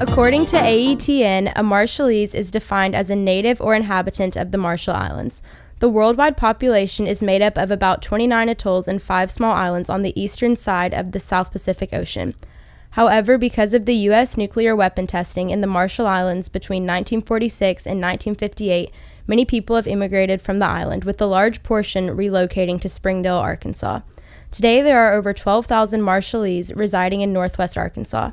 According to AETN, a Marshallese is defined as a native or inhabitant of the Marshall Islands. The worldwide population is made up of about 29 atolls and 5 small islands on the eastern side of the South Pacific Ocean. However, because of the U.S. nuclear weapon testing in the Marshall Islands between 1946 and 1958, many people have immigrated from the island, with a large portion relocating to Springdale, Arkansas. Today, there are over 12,000 Marshallese residing in northwest Arkansas.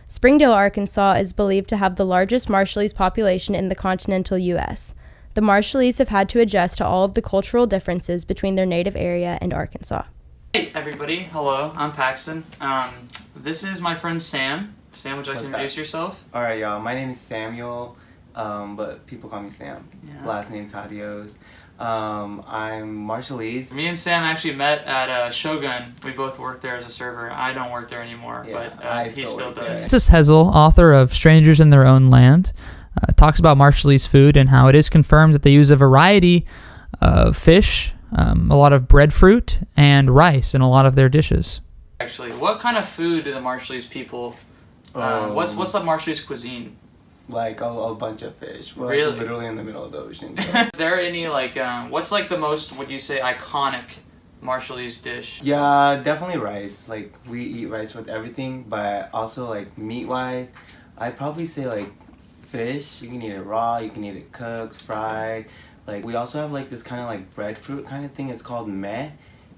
Springdale, Arkansas is believed to have the largest Marshallese population in the continental U.S. The Marshallese have had to adjust to all of the cultural differences between their native area and Arkansas. Hey everybody, hello, I'm Paxton. This is my friend Sam. Sam, would you like to introduce yourself? Alright y'all, my name is Samuel, but people call me Sam. Yeah. Last name Tadios. I'm Marshallese. Me and Sam actually met at Shogun. We both worked there as a server. I don't work there anymore, Yeah, but he still does. This is Hezel, author of Strangers in Their Own Land. Talks about Marshallese food and how it is confirmed that they use a variety of fish, a lot of breadfruit, and rice in a lot of their dishes. Actually, what kind of food do the Marshallese people, what's the Marshallese cuisine? Like a bunch of fish. We're Really? like literally in the middle of the ocean. So. Is there any what's like the most, would you say, iconic Marshallese dish? Yeah, definitely rice. Like we eat rice with everything, but also like meat-wise, I'd probably say like fish. You can eat it raw, you can eat it cooked, fried. Like we also have like this kind of like breadfruit kind of thing. It's called meh,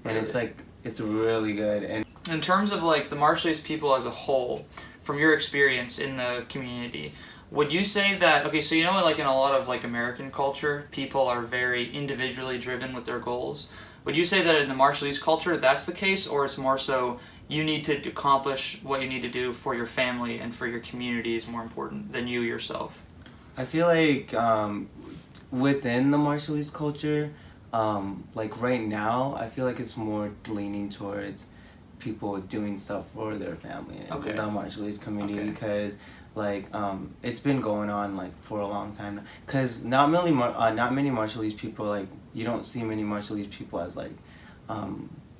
and it's like it's really good. And in terms of like the Marshallese people as a whole, from your experience in the community, would you say that, okay, so you know like in a lot of like American culture, people are very individually driven with their goals. Would you say that in the Marshallese culture that's the case, or it's more so you need to accomplish what you need to do for your family and for your community is more important than you yourself? I feel like within the Marshallese culture, like right now, I feel like it's more leaning towards people doing stuff for their family and Okay. the Marshallese community Okay. because like it's been going on like for a long time now. Cause not many Marshallese people, like you don't see many Marshallese people as like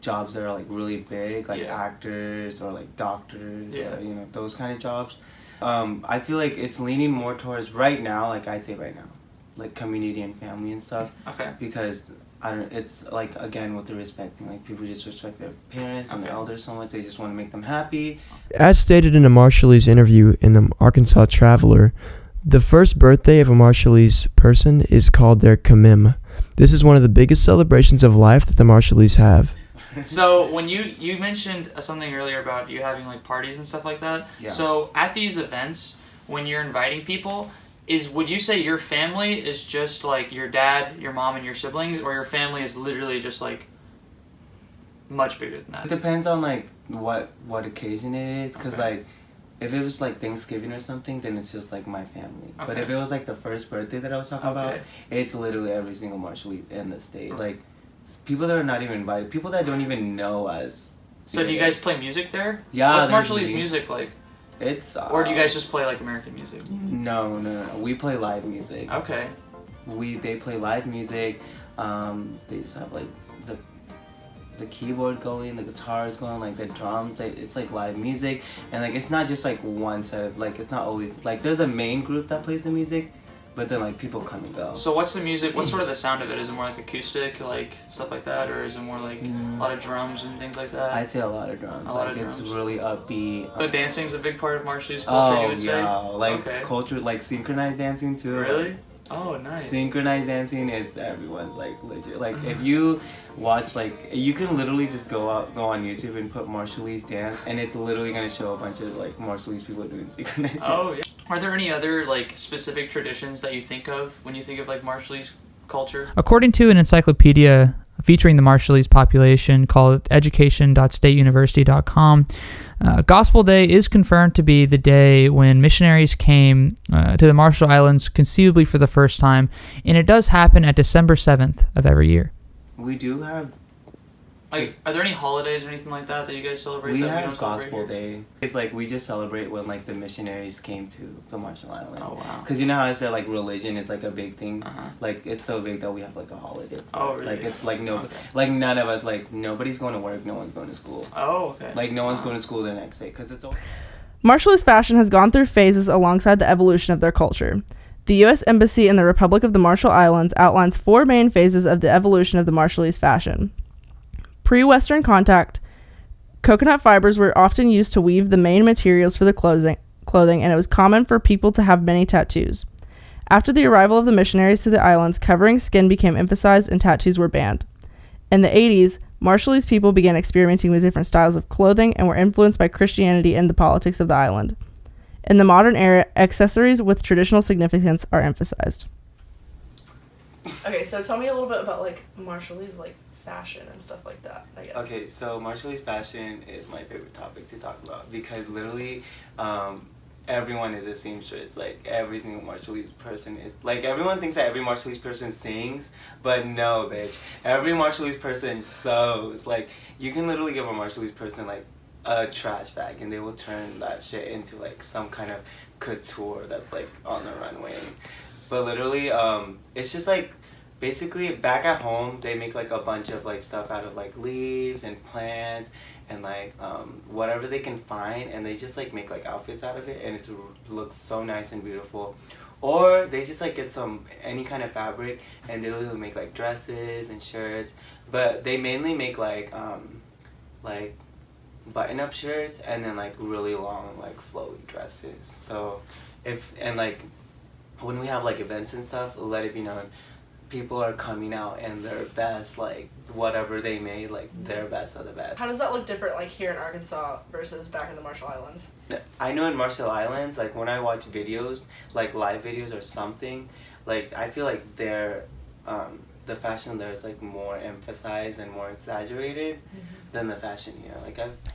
jobs that are like really big, like Yeah. actors or like doctors, Yeah. or, you know, those kind of jobs. I feel like it's leaning more towards right now, like I'd say right now, like community and family and stuff. Okay. Because it's like again with the respecting, like people just respect their parents and their Okay. elders so much, they just want to make them happy. As stated in a Marshallese interview in the Arkansas Traveler, the first birthday of a Marshallese person is called their Kamim. This is one of the biggest celebrations of life that the Marshallese have. So when you mentioned something earlier about you having like parties and stuff like that. Yeah. So at these events, when you're inviting people, would you say your family is just like your dad, your mom, and your siblings, or your family is literally just like much bigger than It that? depends on like what occasion it is, because Okay. like if it was like Thanksgiving or something, then it's just like my family. But Okay. if it was like the first birthday that I was talking about, Okay. it's literally every single Marshallese in the state. Like people that are not even invited, people that don't even know us. So do you guys play music there? Yeah. What's there's Marshallese music like? It's Or do you guys just play like American music? No. We play live music. Okay. They play live music. They just have like the keyboard going, the guitars going, like the drums. It's like live music, and like it's not just like one set of, like it's not always like there's a main group that plays the music, but then like people come and go. So what's the music? What's sort of the sound of it? Is it more like acoustic, like stuff like that, or is it more like a lot of drums and things like that? I say a lot of drums. A lot like of it's drums. really upbeat. So dancing's a big part of Marshallese culture, you Oh would say? yeah, like Okay. culture, like synchronized dancing too. Really? Oh, nice. Synchronized dancing is everyone's like legit. Like if you watch, like you can literally just go on YouTube and put Marshallese dance, and it's literally gonna show a bunch of like Marshallese people doing synchronized. Oh, yeah. Are there any other like specific traditions that you think of when you think of like Marshallese culture? According to an encyclopedia featuring the Marshallese population called education.stateuniversity.com, Gospel Day is confirmed to be the day when missionaries came to the Marshall Islands, conceivably for the first time, and it does happen at December 7th of every year. We do have. Like, are there any holidays or anything like that that you guys celebrate? We that have don't celebrate Gospel here? Day. It's like we just celebrate when like the missionaries came to the Marshall Islands. Oh wow. Cause you know how I said like religion is like a big thing. Uh-huh. Like it's so big that we have like a holiday. for Oh, it. really? Like it's like no, Okay. like none of us, like nobody's going to work, no one's going to school. Oh, okay. Like no one's Wow. going to school the next day, cause it's all. Marshallese fashion has gone through phases alongside the evolution of their culture. The U.S. Embassy in the Republic of the Marshall Islands outlines 4 main phases of the evolution of the Marshallese fashion. Pre-Western contact, coconut fibers were often used to weave the main materials for the clothing, and it was common for people to have many tattoos. After the arrival of the missionaries to the islands, covering skin became emphasized and tattoos were banned. In the 80s, Marshallese people began experimenting with different styles of clothing and were influenced by Christianity and the politics of the island. In the modern era, accessories with traditional significance are emphasized. Okay, so tell me a little bit about Marshallese fashion and stuff like that, I guess. Okay, so Marshallese fashion is my favorite topic to talk about because literally everyone is a seamstress. Like every single Marshallese person is everyone thinks that every Marshallese person sings, but no, bitch. Every Marshallese person sews. Like you can literally give a Marshallese person a trash bag and they will turn that shit into some kind of couture that's on the runway. But literally it's just basically back at home they make a bunch of stuff out of leaves and plants and whatever they can find, and they just make outfits out of it, and it looks so nice and beautiful. Or they just get any kind of fabric and they literally make dresses and shirts, but they mainly make button-up shirts and then really long flowy dresses. So when we have events and stuff, let it be known, people are coming out in their best, whatever they made, their best of the best. How does that look different here in Arkansas versus back in the Marshall Islands? I know in Marshall Islands, when I watch videos, live videos or something, I feel their the fashion there is more emphasized and more exaggerated than the fashion here.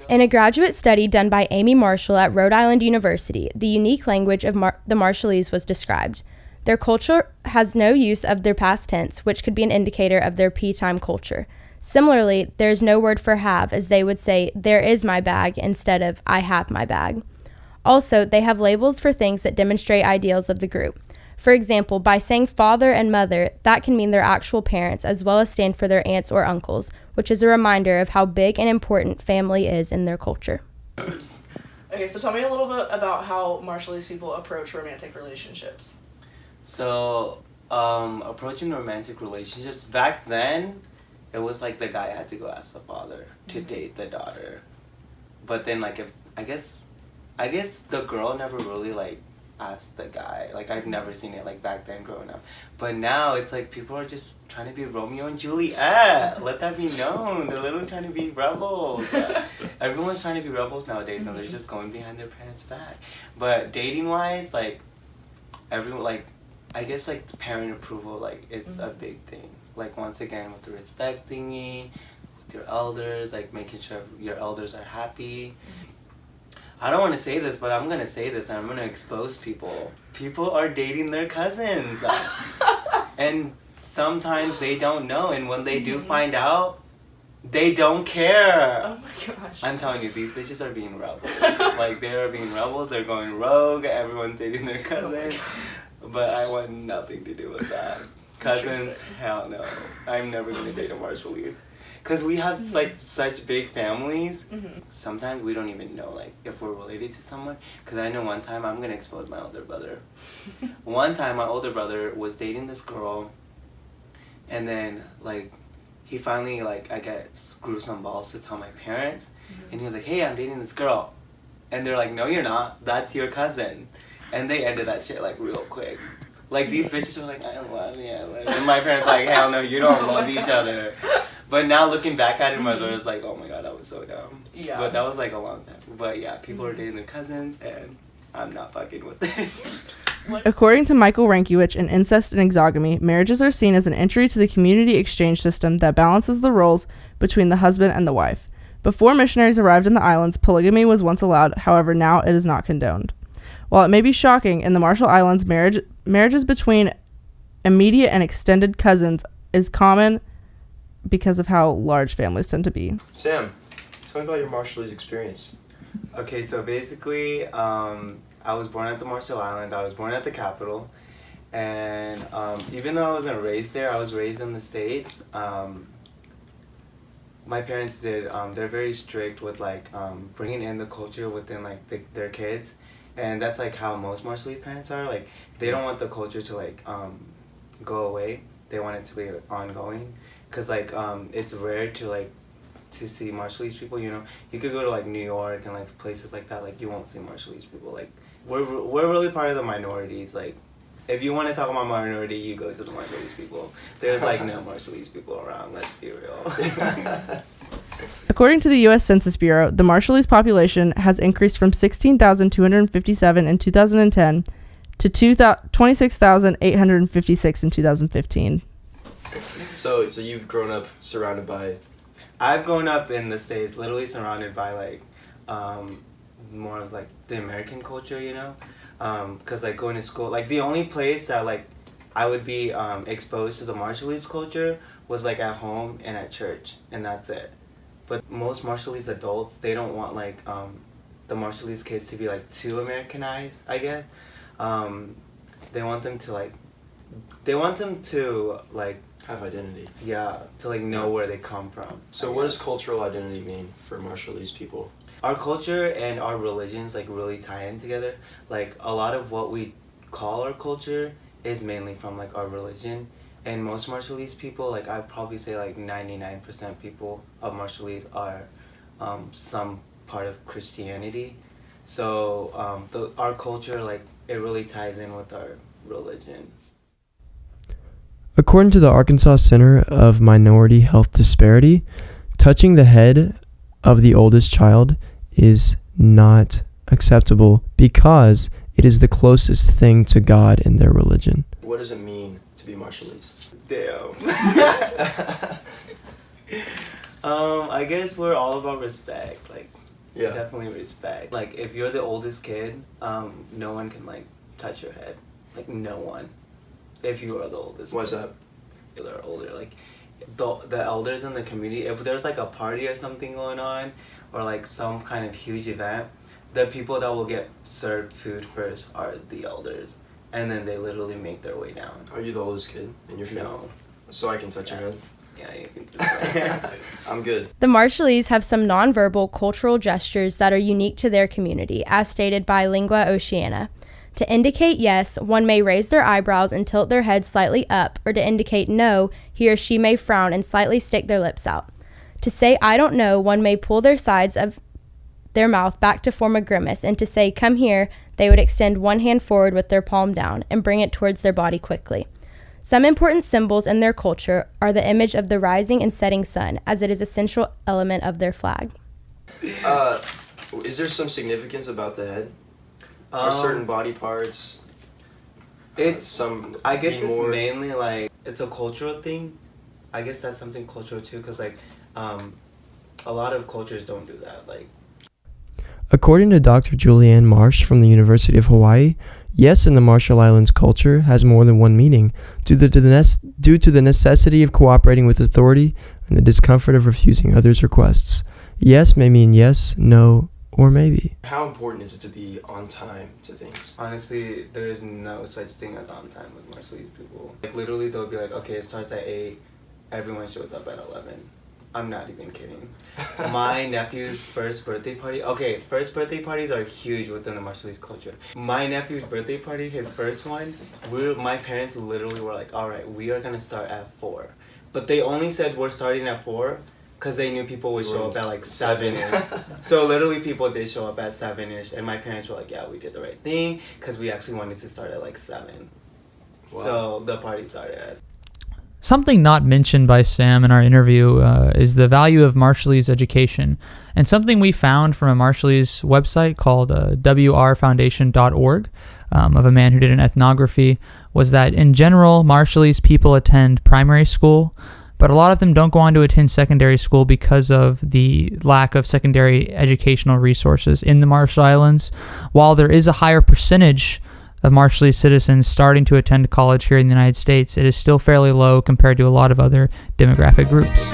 In a graduate study done by Amy Marshall at Rhode Island University, the unique language of the Marshallese was described. Their culture has no use of their past tense, which could be an indicator of their peacetime culture. Similarly, there is no word for have, as they would say, there is my bag, instead of I have my bag. Also, they have labels for things that demonstrate ideals of the group. For example, by saying father and mother, that can mean their actual parents, as well as stand for their aunts or uncles, which is a reminder of how big and important family is in their culture. Okay, so tell me a little bit about how Marshallese people approach romantic relationships. So, approaching romantic relationships, back then, it was the guy had to go ask the father to date the daughter. But then, I guess the girl never really, asked the guy. I've never seen it, back then growing up. But now, it's people are just trying to be Romeo and Juliet. Let that be known. They're literally trying to be rebels. Everyone's trying to be rebels nowadays, and they're just going behind their parents' back. But dating-wise, everyone, I guess parent approval it's a big thing. Once again with the respect thingy, with your elders, making sure your elders are happy. I don't want to say this, but I'm gonna say this and I'm gonna expose people. People are dating their cousins. And sometimes they don't know, and when they do find out, they don't care. Oh my gosh. I'm telling you, these bitches are being rebels. They are being rebels, they're going rogue, everyone's dating their cousins. But I want nothing to do with that. Cousins, hell no. I'm never gonna date a Marshallese. Because we have such big families, sometimes we don't even know if we're related to someone. Because I know one time, I'm gonna expose my older brother. One time my older brother was dating this girl, and then he finally I guess grew some balls to tell my parents, and he was like, hey, I'm dating this girl. And they're like, no you're not, that's your cousin. And they ended that shit real quick. These bitches were I love you. And my parents hell no, you don't love each other. But now looking back at it, my brother's oh my god, that was so dumb. Yeah. But that was a long time. But yeah, people are dating their cousins, and I'm not fucking with it. According to Michael Rankiewicz in Incest and Exogamy, marriages are seen as an entry to the community exchange system that balances the roles between the husband and the wife. Before missionaries arrived in the islands, polygamy was once allowed, however now it is not condoned. While it may be shocking, in the Marshall Islands, marriages between immediate and extended cousins is common because of how large families tend to be. Sam, tell me about your Marshallese experience. Okay, so basically, I was born at the Marshall Islands. I was born at the capital. And even though I wasn't raised there, I was raised in the States. my parents did. They're very strict with like bringing in the culture within like their kids, and that's like how most Marshallese parents are. Like they don't want the culture to like go away. They want it to be ongoing, cause like it's rare to see Marshallese people. You know, you could go to like New York and like places like that. Like you won't see Marshallese people. Like we're really part of the minorities. Like if you want to talk about minority, you go to the Marshallese people. There's like no Marshallese people around. Let's be real. According to the U.S. Census Bureau, the Marshallese population has increased from 16,257 in 2010 to 26,856 in 2015. So you've grown up surrounded by... I've grown up in the States, literally surrounded by like more of like the American culture, you know? Cause like going to school, like the only place that like I would be exposed to the Marshallese culture was like at home and at church, and that's it. But most Marshallese adults, they don't want like the Marshallese kids to be like too Americanized, I guess. They want them to like have identity. Yeah, to like know where they come from. So what does cultural identity mean for Marshallese people? Our culture and our religions like really tie in together. Like a lot of what we call our culture is mainly from like our religion. And most Marshallese people, like I'd probably say like 99% people of Marshallese are some part of Christianity. So our culture, like it really ties in with our religion. According to the Arkansas Center of Minority Health Disparity, touching the head of the oldest child is not acceptable because it is the closest thing to God in their religion. What does it mean to be Marshallese? Damn. I guess we're all about respect. Like, yeah, definitely respect. Like, if you're the oldest kid, no one can like touch your head. Like, no one. If you are the oldest. Why's that? They're older. Like, the elders in the community. If there's like a party or something going on, or like some kind of huge event, the people that will get served food first are the elders, and then they literally make their way down. Are you the oldest kid in your family? No. So I can touch your head? Yeah, you can do that. I'm good. The Marshallese have some nonverbal cultural gestures that are unique to their community, as stated by Lingua Oceana. To indicate yes, one may raise their eyebrows and tilt their head slightly up, or to indicate no, he or she may frown and slightly stick their lips out. To say I don't know, one may pull their sides of their mouth back to form a grimace, and to say come here, they would extend one hand forward with their palm down and bring it towards their body quickly. Some important symbols in their culture are the image of the rising and setting sun, as it is an essential element of their flag. Is there some significance about the head? Or certain body parts? I guess it's mainly like, it's a cultural thing. I guess that's something cultural too, because like a lot of cultures don't do that. Like, according to Dr. Julianne Marsh from the University of Hawaii, yes in the Marshall Islands culture has more than one meaning due to the necessity of cooperating with authority and the discomfort of refusing others' requests. Yes may mean yes, no, or maybe. How important is it to be on time to things? Honestly, there is no such thing as on time with Marshallese people. Like literally they'll be like, okay, it starts at 8, everyone shows up at 11. I'm not even kidding. My nephew's first birthday party, first birthday parties are huge within the Marshallese culture. My nephew's birthday party, his first one, my parents literally were like, alright, we are gonna start at 4. But they only said we're starting at 4 because they knew people would show up at like 7-ish. So literally people did show up at 7-ish, and my parents were like, yeah, we did the right thing, because we actually wanted to start at like 7. Wow. So the party started at... Something not mentioned by Sam in our interview is the value of Marshallese education. And something we found from a Marshallese website called wrfoundation.org of a man who did an ethnography was that in general, Marshallese people attend primary school, but a lot of them don't go on to attend secondary school because of the lack of secondary educational resources in the Marshall Islands. While there is a higher percentage of Marshallese citizens starting to attend college here in the United States, it is still fairly low compared to a lot of other demographic groups.